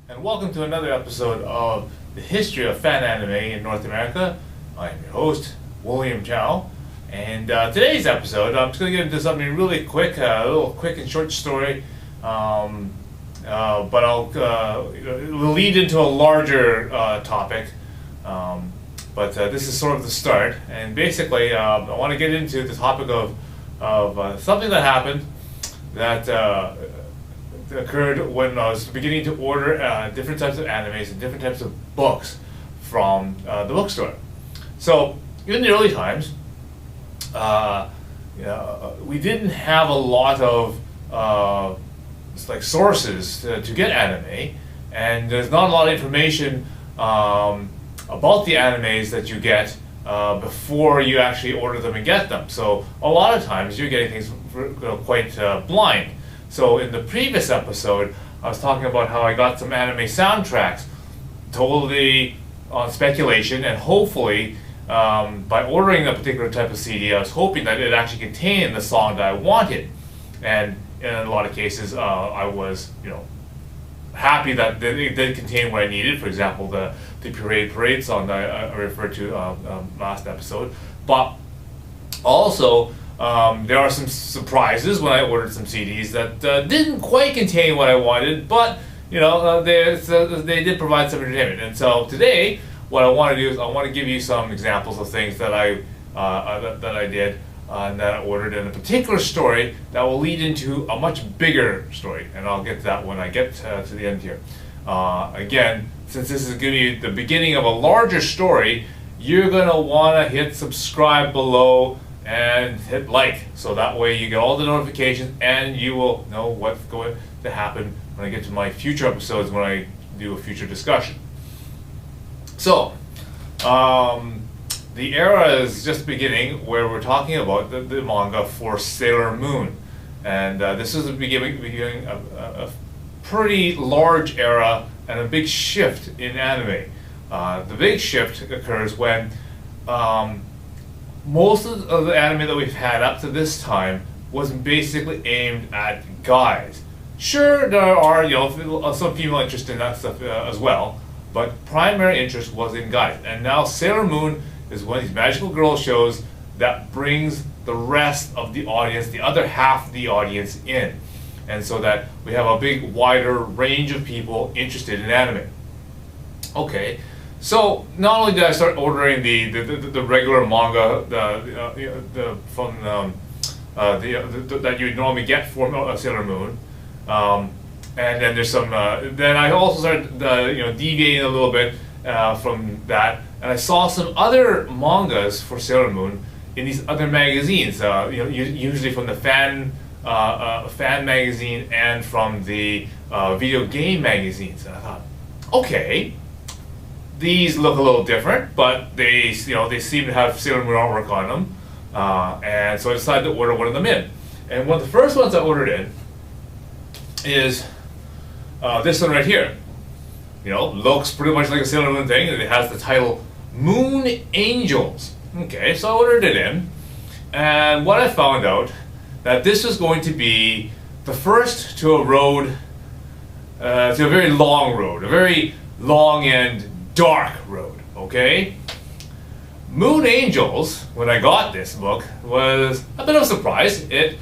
and welcome to another episode of the history of fan anime in North America. I am your host, William Chow, and today's episode, I'm just going to get into something really quick, a little quick and short story, but it will lead into a larger topic, but this is sort of the start, and basically I want to get into the topic of something that happened that occurred when I was beginning to order different types of animes and different types of books from the bookstore. So in the early times, we didn't have a lot of sources to get anime, and there's not a lot of information about the animes that you get before you actually order them and get them. So a lot of times you're getting things quite blind. So in the previous episode, I was talking about how I got some anime soundtracks totally on speculation, and hopefully by ordering a particular type of CD, I was hoping that it actually contained the song that I wanted. And in a lot of cases, I was, happy that it did contain what I needed. For example, the Parade song that I referred to last episode. But also, there are some surprises when I ordered some CDs that didn't quite contain what I wanted, but they did provide some entertainment. And so today, what I want to do is I want to give you some examples of things that I did and that I ordered in a particular story that will lead into a much bigger story, and I'll get to that when I get to the end here. Again, since this is going to be the beginning of a larger story, you're going to want to hit subscribe below and hit like, so that way you get all the notifications and you will know what's going to happen when I get to my future episodes, when I do a future discussion. So, the era is just beginning where we're talking about the manga for Sailor Moon, and this is the beginning of a pretty large era and a big shift in anime. The big shift occurs when most of the anime that we've had up to this time was basically aimed at guys. Sure, there are some female interest in that stuff as well, but primary interest was in guys. And now Sailor Moon is one of these magical girl shows that brings the rest of the audience, the other half of the audience, in, and so that we have a big wider range of people interested in anime. Okay. So not only did I start ordering the regular manga that you would normally get for Sailor Moon, and then there's some. Then I also started deviating a little bit from that, and I saw some other mangas for Sailor Moon in these other magazines. Usually from the fan magazine and from the video game magazines, and I thought, okay. These look a little different, but they seem to have Sailor Moon artwork on them, and so I decided to order one of them in. And one of the first ones I ordered in is this one right here. Looks pretty much like a Sailor Moon thing, and it has the title Moon Angels. Okay, so I ordered it in, and what I found out that this was going to be the first to a road, to a very long road, a very long and dark road, okay? Moon Angels, when I got this book, was a bit of a surprise. It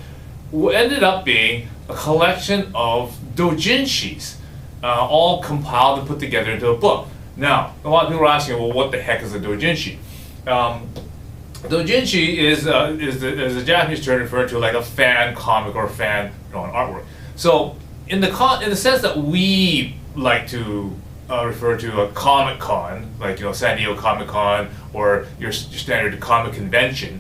ended up being a collection of Dojinshis, all compiled and put together into a book. Now, a lot of people are asking, well, what the heck is a Dojinshi? Dojinshi is a Japanese term referring to like a fan comic or fan artwork. So, in the sense that we like to refer to a Comic Con, like San Diego Comic Con or your standard comic convention.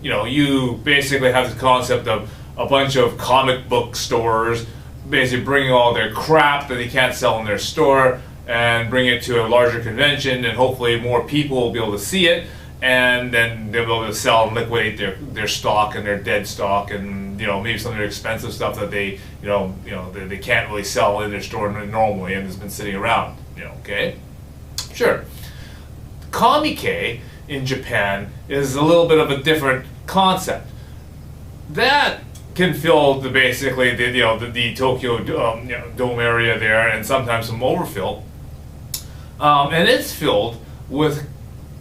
You basically have this concept of a bunch of comic book stores basically bringing all their crap that they can't sell in their store and bring it to a larger convention, and hopefully more people will be able to see it, and then they'll be able to sell and liquidate their stock and their dead stock, and maybe some of their expensive stuff that they they can't really sell in their store normally and has been sitting around. Okay, sure. Comic in Japan is a little bit of a different concept. That can fill basically the Tokyo dome area there, and sometimes some overfill. And it's filled with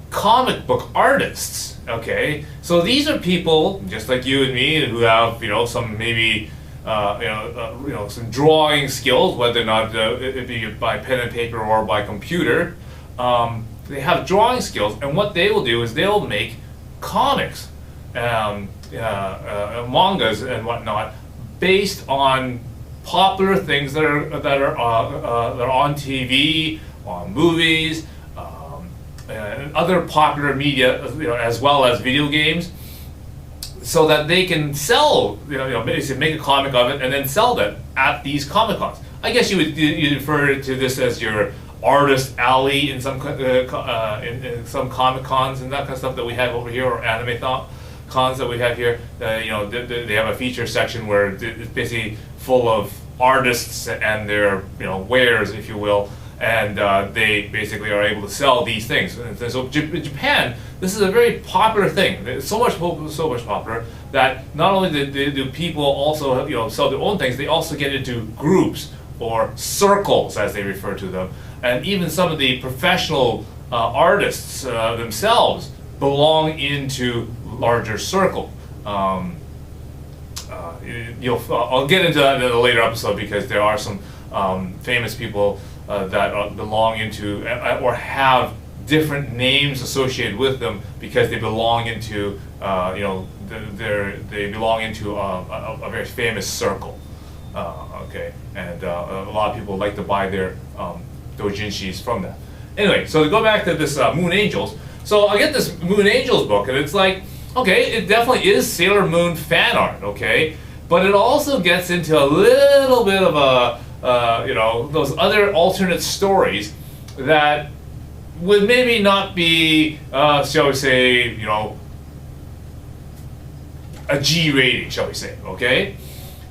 comic book artists. Okay, so these are people just like you and me who have some maybe some drawing skills, whether or not it be by pen and paper or by computer. They have drawing skills, and what they will do is they'll make comics, mangas and whatnot, based on popular things that are on TV, on movies, and other popular media, as well as video games, so that they can sell, basically make a comic of it and then sell that at these Comic Cons. I guess you refer to this as your artist alley in some in some Comic Cons and that kind of stuff that we have over here, or anime cons that we have here. They have a feature section where it's basically full of artists and their wares, if you will, and they basically are able to sell these things. And so in Japan, this is a very popular thing. It's so much popular that not only do people also sell their own things, they also get into groups or circles, as they refer to them, and even some of the professional artists themselves belong into larger circle. I'll get into that in a later episode, because there are some famous people that belong into or have different names associated with them because they belong into they belong into a very famous circle. Okay, and a lot of people like to buy their Dojinshis from that. Anyway, so to go back to this Moon Angels, so I get this Moon Angels book, and it's like, okay, it definitely is Sailor Moon fan art, okay, but it also gets into a little bit of a those other alternate stories that would maybe not be, shall we say, a G rating, shall we say, okay?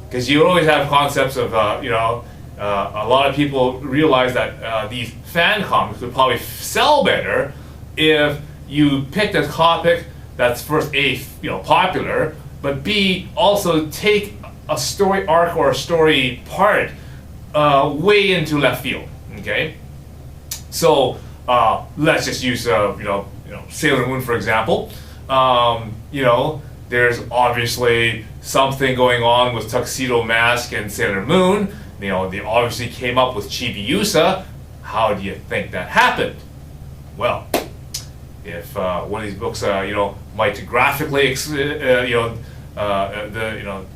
Because you always have concepts of, a lot of people realize that these fan comics would probably sell better if you picked a topic that's first A, popular, but B, also take a story arc or a story part way into left field. Okay, so let's just use Sailor Moon for example. There's obviously something going on with Tuxedo Mask and Sailor Moon. They obviously came up with Chibiusa. How do you think that happened? Well, if one of these books, might graphically,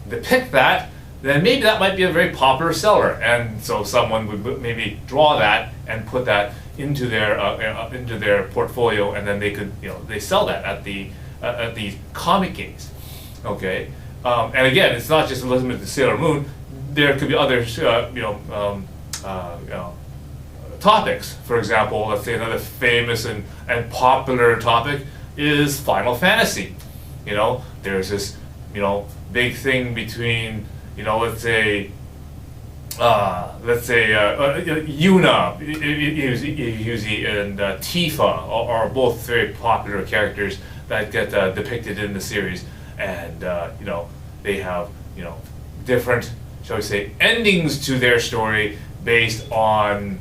depict that, then maybe that might be a very popular seller, and so someone would maybe draw that and put that into their portfolio, and then they could, they sell that at the comic games. Okay, and again, it's not just limited to Sailor Moon. There could be other, topics. For example, let's say another famous and popular topic is Final Fantasy. There's this, big thing between, let's say Yuna, Yuzi, and Tifa are both very popular characters that get depicted in the series, and they have different, shall we say, endings to their story based on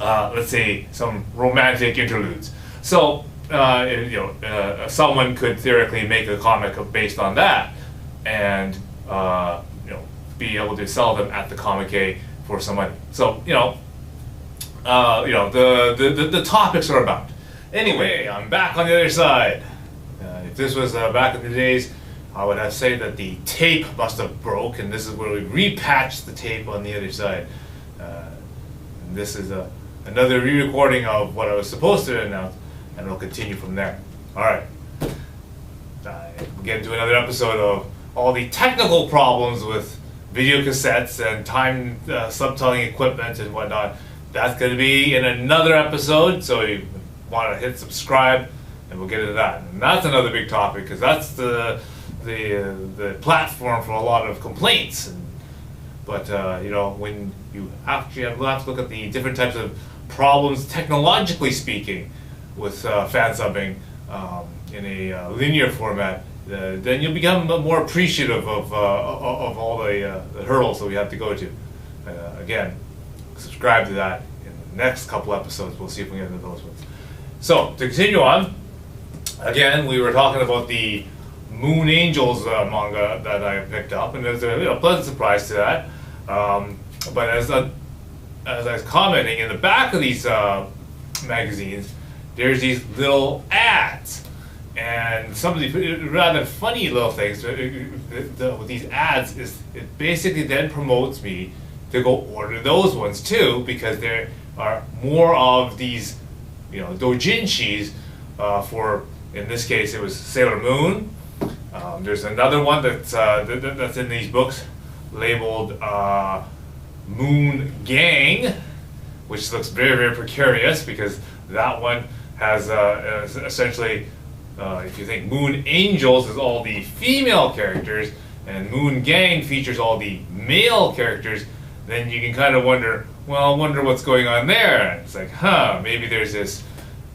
let's say some romantic interludes. So someone could theoretically make a comic based on that, and be able to sell them at the Comic-A for some money. So the topics are about. Anyway, I'm back on the other side. If this was back in the days, I would have said that the tape must have broke, and this is where we repatched the tape on the other side. And this is another re-recording of what I was supposed to announce, and we'll continue from there. All right. We'll get into another episode of all the technical problems with video cassettes and time subtitling equipment and whatnot. That's going to be in another episode, so you want to hit subscribe, and we'll get into that. And that's another big topic, because that's the platform for a lot of complaints. But when you actually have to look at the different types of problems, technologically speaking, with fan subbing in a linear format, then you'll become more appreciative of all the hurdles that we have to go to. Again, subscribe to that. In the next couple episodes, we'll see if we get into those ones. So, to continue on, again, we were talking about the Moon Angels manga that I picked up, and there's a pleasant surprise to that. But as I was commenting, in the back of these magazines, there's these little ads. And some of the rather funny little things with these ads is it basically then promotes me to go order those ones too, because there are more of these, Dojinshis for, in this case it was Sailor Moon. There's another one that's in these books labeled Moon Gang, which looks very, very precarious, because that one has essentially, if you think Moon Angels is all the female characters and Moon Gang features all the male characters, then you can kind of wonder, well, I wonder what's going on there. It's like, maybe there's this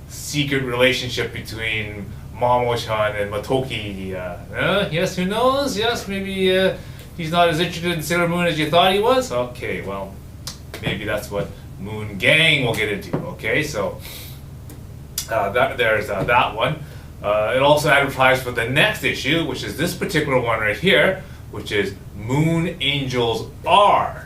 secret relationship between Momo-chan and Matoki. Yes, who knows? Yes, maybe he's not as interested in Sailor Moon as you thought he was? Okay, well, maybe that's what Moon Gang will get into. Okay, so there's that one. It also advertised for the next issue, which is this particular one right here, which is Moon Angels R.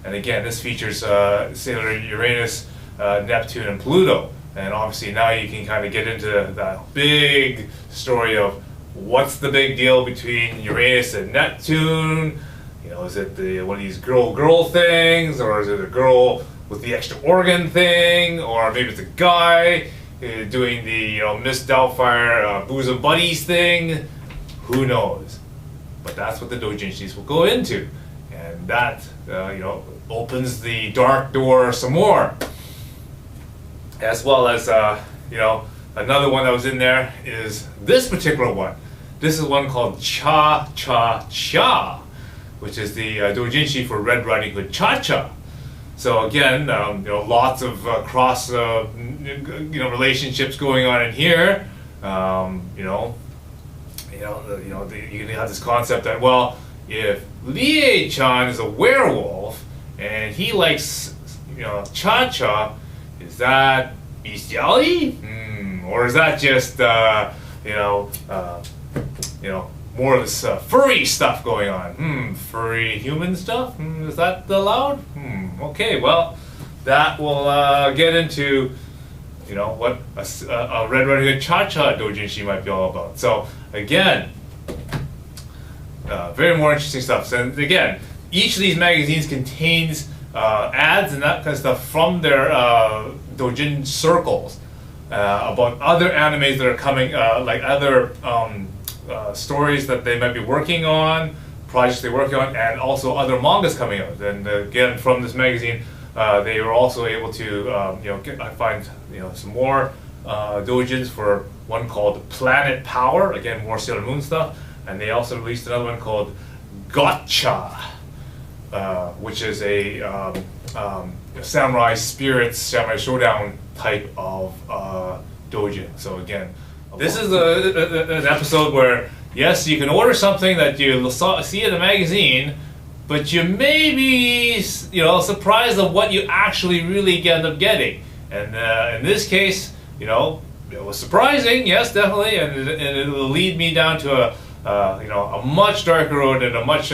And again, this features Sailor Uranus, Neptune, and Pluto. And obviously now you can kind of get into that big story of what's the big deal between Uranus and Neptune. Is it one of these girl things, or is it a girl with the extra organ thing, or maybe it's a guy doing the Miss Doubtfire bosom buddies thing? Who knows? But that's what the Dojinshis will go into, and that opens the dark door some more. As well as another one that was in there is this particular one. This is one called Cha Cha Cha, which is the Doujinshi for Red Riding Hood Cha Cha. So again, lots of cross relationships going on in here. You can have this concept that, well, if Lie-chan is a werewolf and he likes Cha Cha, is that bestiality? Or is that just more of this furry stuff going on? Furry human stuff? Is that allowed? Okay, well, that will get into what a Red Riding Hood Cha Cha Dojinshi might be all about. So again, very more interesting stuff. So again, each of these magazines contains ads and that kind of stuff from their Dojin circles about other animes that are coming, like other stories that they might be working on, projects they're working on, and also other mangas coming out. And again, from this magazine, they were also able to, I find some more Dojins for one called Planet Power. Again, more Sailor Moon stuff, and they also released another one called Gotcha, which is a Samurai Spirits, Samurai Showdown type of Dojin. So again, this is an episode where, yes, you can order something that you see in a magazine, but you may be, surprised of what you actually really end up getting. And in this case, it was surprising, yes, definitely, and it will lead me down to a much darker road and a much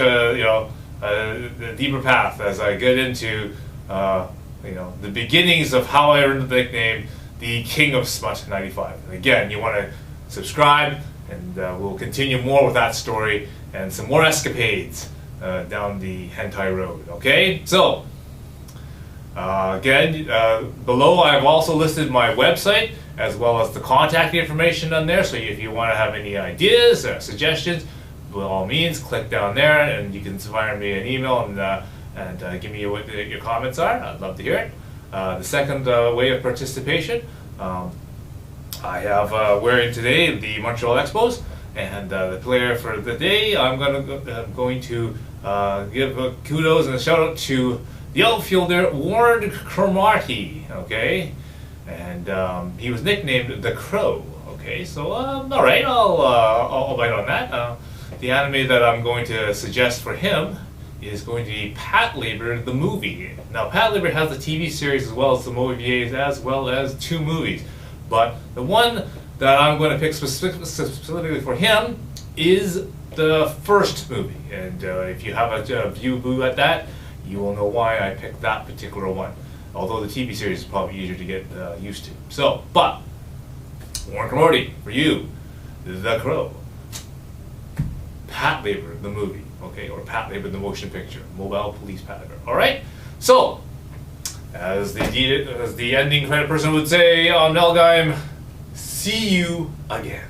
deeper path as I get into the beginnings of how I earned the nickname the King of Smut 95. And again, you want to subscribe, and we'll continue more with that story and some more escapades down the hentai road. Okay, so again, below I've also listed my website as well as the contact information on there. So if you want to have any ideas or suggestions, by all means, click down there, and you can fire me an email and give me what your comments are. I'd love to hear it. The second way of participation, I have wearing today the Montreal Expos, and the player for the day, I'm going to give kudos and a shout out to the outfielder Warren Cromartie. Okay, and he was nicknamed the Crow. Okay, so all right, I'll bite on that. The anime that I'm going to suggest for him is going to be Patlabor the movie. Now, Patlabor has the TV series as well as the OVAs, as well as 2 movies. But the one that I'm going to pick specifically for him is the first movie. And if you have a view at that, you will know why I picked that particular one. Although the TV series is probably easier to get used to. So, but Warren Cromartie, for you, The Crow, Patlabor the movie, okay, or Patlabor the motion picture, Mobile Police Patlabor. All right. So, as the ending credit person would say on Melgheim, see you again.